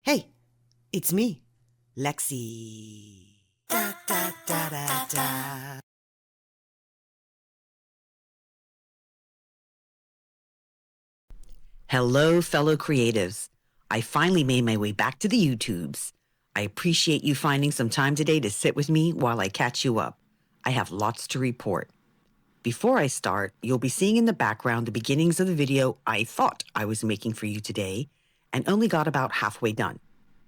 Hey, it's me, Lexi. Da, da, da, da, da. Hello, fellow creatives. I finally made my way back to the YouTubes. I appreciate you finding some time today to sit with me while I catch you up. I have lots to report. Before I start, you'll be seeing in the background the beginnings of the video I thought I was making for you today and only got about halfway done.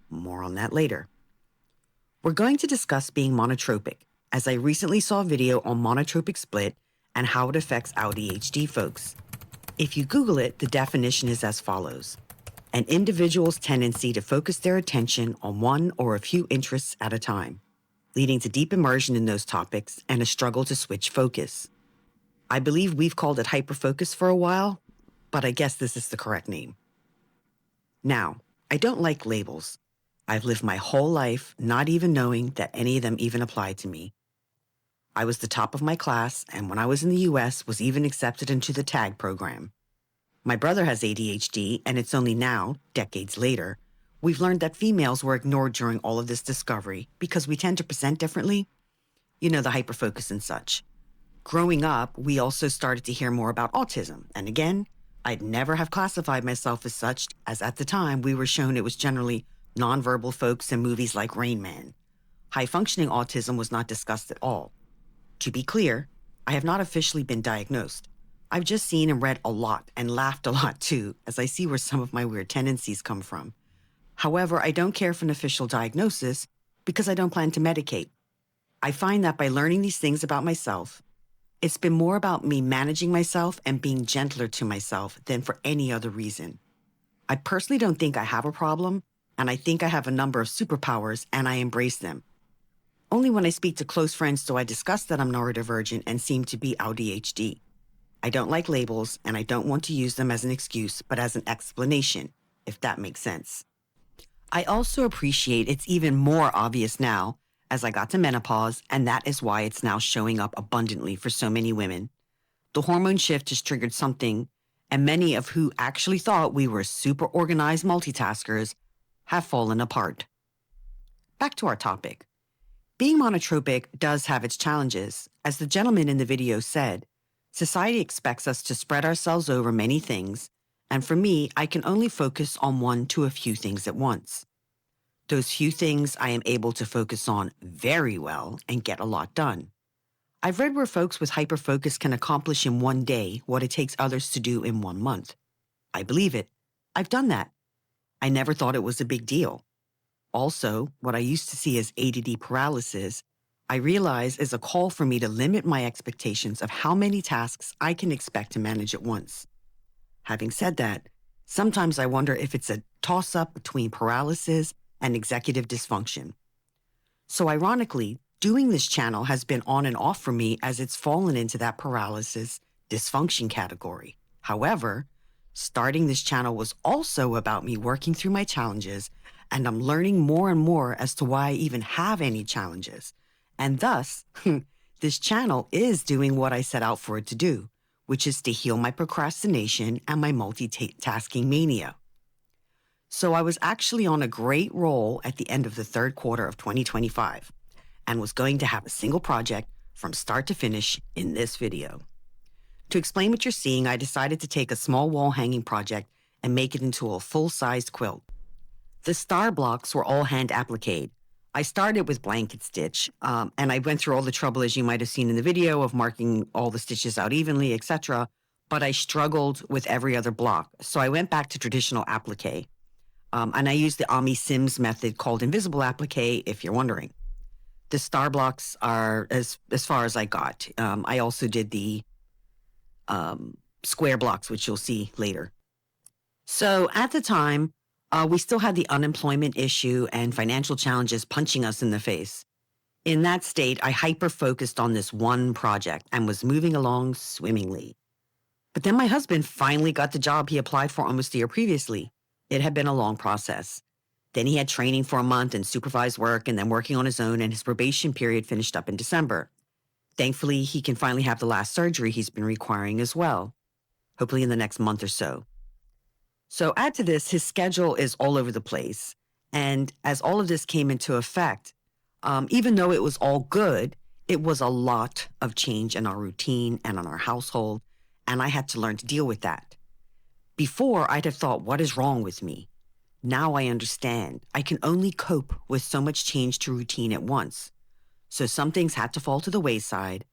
More on that later. We're going to discuss being monotropic, as I recently saw a video on monotropic split and how it affects ADHD folks. If you Google it, the definition is as follows: an individual's tendency to focus their attention on one or a few interests at a time, leading to deep immersion in those topics and a struggle to switch focus. I believe we've called it hyperfocus for a while, but I guess this is the correct name. Now, I don't like labels. I've lived my whole life not even knowing that any of them even apply to me. I was the top of my class, and when I was in the US, was even accepted into the TAG program. My brother has ADHD, and it's only now, decades later, we've learned that females were ignored during all of this discovery because we tend to present differently. You know, the hyperfocus and such. Growing up, we also started to hear more about autism, and again, I'd never have classified myself as such, as at the time we were shown it was generally nonverbal folks in movies like Rain Man. High-functioning autism was not discussed at all. To be clear, I have not officially been diagnosed. I've just seen and read a lot and laughed a lot too, as I see where some of my weird tendencies come from. However, I don't care for an official diagnosis because I don't plan to medicate. I find that by learning these things about myself, it's been more about me managing myself and being gentler to myself than for any other reason. I personally don't think I have a problem, and I think I have a number of superpowers and I embrace them. Only when I speak to close friends do I discuss that I'm neurodivergent and seem to be ADHD. I don't like labels, and I don't want to use them as an excuse, but as an explanation, if that makes sense. I also appreciate it's even more obvious now as I got to menopause, and that is why it's now showing up abundantly for so many women. The hormone shift has triggered something, and many of who actually thought we were super organized multitaskers have fallen apart. Back to our topic. Being monotropic does have its challenges. As the gentleman in the video said, society expects us to spread ourselves over many things, and for me, I can only focus on one to a few things at once. Those few things I am able to focus on very well and get a lot done. I've read where folks with hyperfocus can accomplish in one day what it takes others to do in 1 month. I believe it. I've done that. I never thought it was a big deal. Also, what I used to see as ADD paralysis, I realize is a call for me to limit my expectations of how many tasks I can expect to manage at once. Having said that, sometimes I wonder if it's a toss-up between paralysis and executive dysfunction. So ironically, doing this channel has been on and off for me as it's fallen into that paralysis dysfunction category. However, starting this channel was also about me working through my challenges, and I'm learning more and more as to why I even have any challenges. And thus, this channel is doing what I set out for it to do, which is to heal my procrastination and my multitasking mania. So I was actually on a great roll at the end of the third quarter of 2025 and was going to have a single project from start to finish in this video. To explain what you're seeing, I decided to take a small wall hanging project and make it into a full-sized quilt. The star blocks were all hand appliqued. I started with blanket stitch, and I went through all the trouble, as you might have seen in the video, of marking all the stitches out evenly, etc. But I struggled with every other block, so I went back to traditional applique. And I used the Ami Sims method called invisible applique, if you're wondering. The star blocks are as far as I got. I also did the square blocks, which you'll see later. So at the time, we still had the unemployment issue and financial challenges punching us in the face. In that state, I hyper-focused on this one project and was moving along swimmingly. But then my husband finally got the job he applied for almost a year previously. It had been a long process. Then he had training for a month and supervised work and then working on his own, and his probation period finished up in December. Thankfully, he can finally have the last surgery he's been requiring as well, hopefully in the next month or so. So add to this, his schedule is all over the place, And as all of this came into effect, even though it was all good, it was a lot of change in our routine and in our household, and I had to learn to deal with that. Before, I'd have thought, what is wrong with me? Now I understand. I can only cope with so much change to routine at once. So some things had to fall to the wayside.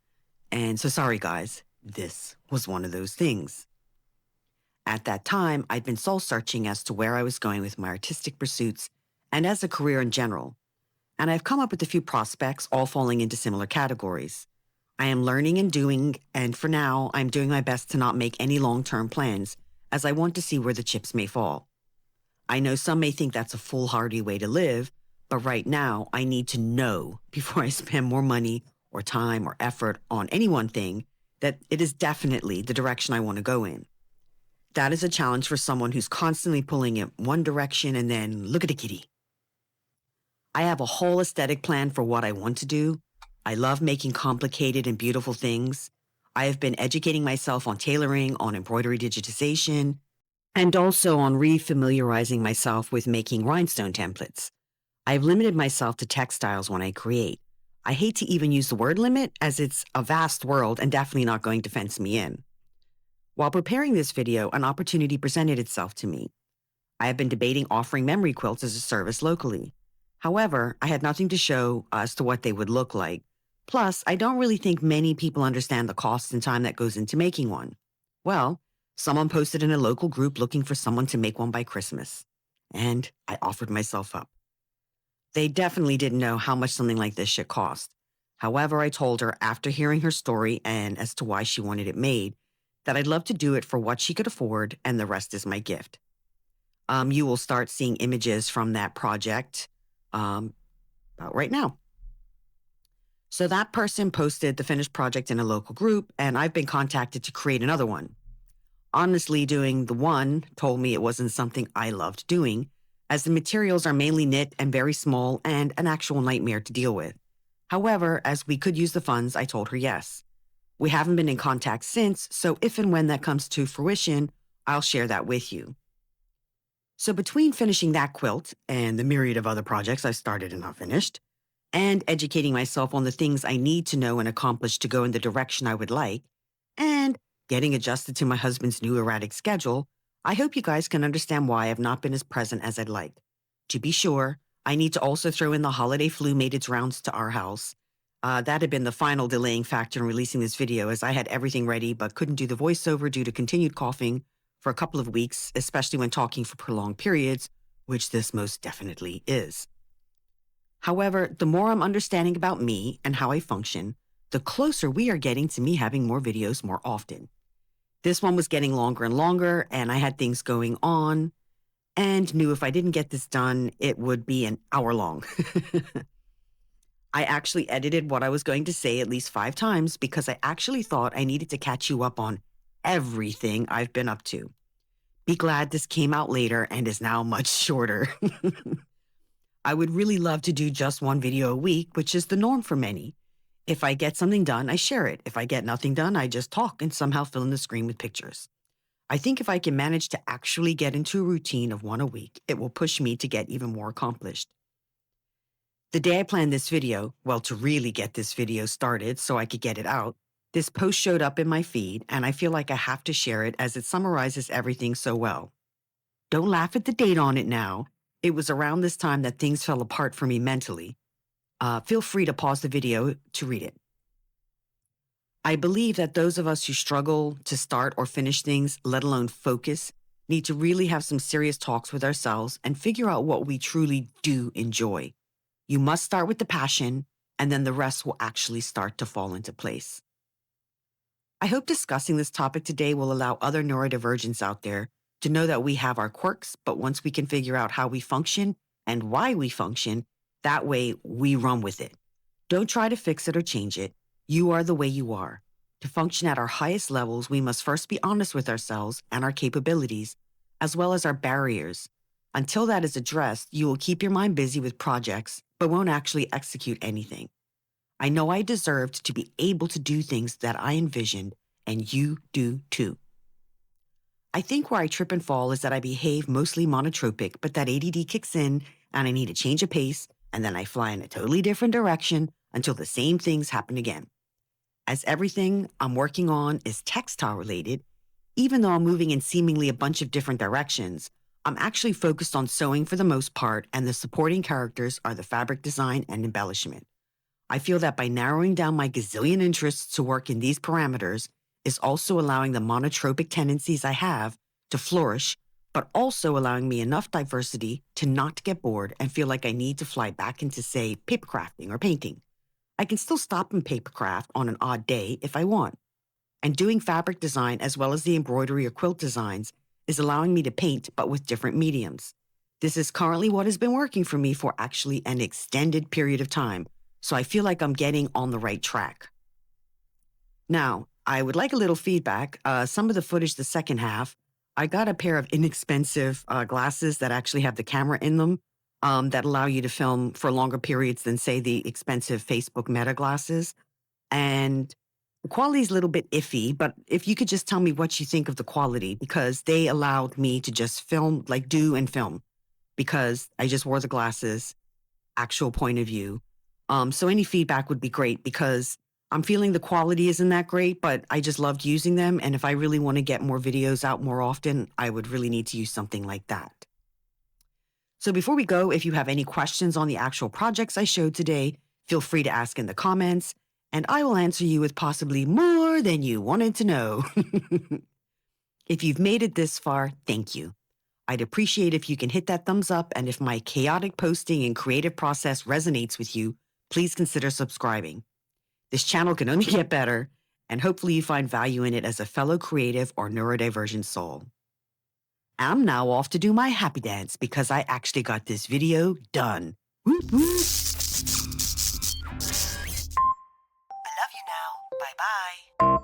And so sorry, guys, this was one of those things. At that time, I'd been soul searching as to where I was going with my artistic pursuits and as a career in general. And I've come up with a few prospects, all falling into similar categories. I am learning and doing, and for now, I'm doing my best to not make any long-term plans, as I want to see where the chips may fall. I know some may think that's a foolhardy way to live, but right now, I need to know before I spend more money or time or effort on any one thing that it is definitely the direction I want to go in. That is a challenge for someone who's constantly pulling in one direction and then look at the kitty. I have a whole aesthetic plan for what I want to do. I love making complicated and beautiful things. I have been educating myself on tailoring, on embroidery digitization, and also on refamiliarizing myself with making rhinestone templates. I've limited myself to textiles when I create. I hate to even use the word limit, as it's a vast world and definitely not going to fence me in. While preparing this video, an opportunity presented itself to me. I have been debating offering memory quilts as a service locally. However, I had nothing to show as to what they would look like. Plus, I don't really think many people understand the cost and time that goes into making one. Well, someone posted in a local group looking for someone to make one by Christmas. And I offered myself up. They definitely didn't know how much something like this should cost. However, I told her after hearing her story and as to why she wanted it made, that I'd love to do it for what she could afford and the rest is my gift. You will start seeing images from that project about right now. So that person posted the finished project in a local group, and I've been contacted to create another one. Honestly, doing the one told me it wasn't something I loved doing, as the materials are mainly knit and very small and an actual nightmare to deal with. However, as we could use the funds, I told her yes. We haven't been in contact since, so if and when that comes to fruition, I'll share that with you. So between finishing that quilt and the myriad of other projects I started and not finished, and educating myself on the things I need to know and accomplish to go in the direction I would like, and getting adjusted to my husband's new erratic schedule, I hope you guys can understand why I've not been as present as I'd like. To be sure, I need to also throw in the holiday flu made its rounds to our house. That had been the final delaying factor in releasing this video, as I had everything ready but couldn't do the voiceover due to continued coughing for a couple of weeks, especially when talking for prolonged periods, which this most definitely is. However, the more I'm understanding about me and how I function, the closer we are getting to me having more videos more often. This one was getting longer and longer, and I had things going on, and knew if I didn't get this done, it would be an hour long. I actually edited what I was going to say at least 5 times because I actually thought I needed to catch you up on everything I've been up to. Be glad this came out later and is now much shorter. I would really love to do just one video a week, which is the norm for many. If I get something done, I share it. If I get nothing done, I just talk and somehow fill in the screen with pictures. I think if I can manage to actually get into a routine of one a week, it will push me to get even more accomplished. The day I planned this video, well, to really get this video started so I could get it out, this post showed up in my feed, and I feel like I have to share it as it summarizes everything so well. Don't laugh at the date on it now. It was around this time that things fell apart for me mentally. Feel free to pause the video to read it. I believe that those of us who struggle to start or finish things, let alone focus, need to really have some serious talks with ourselves and figure out what we truly do enjoy. You must start with the passion, and then the rest will actually start to fall into place. I hope discussing this topic today will allow other neurodivergents out there to know that we have our quirks, but once we can figure out how we function and why we function, that way we run with it. Don't try to fix it or change it. You are the way you are. To function at our highest levels, we must first be honest with ourselves and our capabilities, as well as our barriers. Until that is addressed, you will keep your mind busy with projects, but won't actually execute anything. I know I deserved to be able to do things that I envisioned, and you do too. I think where I trip and fall is that I behave mostly monotropic, but that ADD kicks in and I need a change of pace, and then I fly in a totally different direction until the same things happen again. As everything I'm working on is textile related, even though I'm moving in seemingly a bunch of different directions, I'm actually focused on sewing for the most part, and the supporting characters are the fabric design and embellishment. I feel that by narrowing down my gazillion interests to work in these parameters is also allowing the monotropic tendencies I have to flourish, but also allowing me enough diversity to not get bored and feel like I need to fly back into, say, paper crafting or painting. I can still stop in papercraft on an odd day if I want. And doing fabric design as well as the embroidery or quilt designs is allowing me to paint, but with different mediums. This is currently what has been working for me for actually an extended period of time, so I feel like I'm getting on the right track. Now, I would like a little feedback. Some of the footage, the second half, I got a pair of inexpensive glasses that actually have the camera in them that allow you to film for longer periods than, say, the expensive Facebook Meta glasses. And the quality is a little bit iffy, but if you could just tell me what you think of the quality, because they allowed me to just film, like do and film, because I just wore the glasses, actual point of view. So any feedback would be great because I'm feeling the quality isn't that great, but I just loved using them. And if I really want to get more videos out more often, I would really need to use something like that. So before we go, if you have any questions on the actual projects I showed today, feel free to ask in the comments, and I will answer you with possibly more than you wanted to know. If you've made it this far, thank you. I'd appreciate if you can hit that thumbs up, and if my chaotic posting and creative process resonates with you, please consider subscribing. This channel can only get better, and hopefully you find value in it as a fellow creative or neurodivergent soul. I'm now off to do my happy dance because I actually got this video done. Whoop, whoop. I love you now. Bye-bye.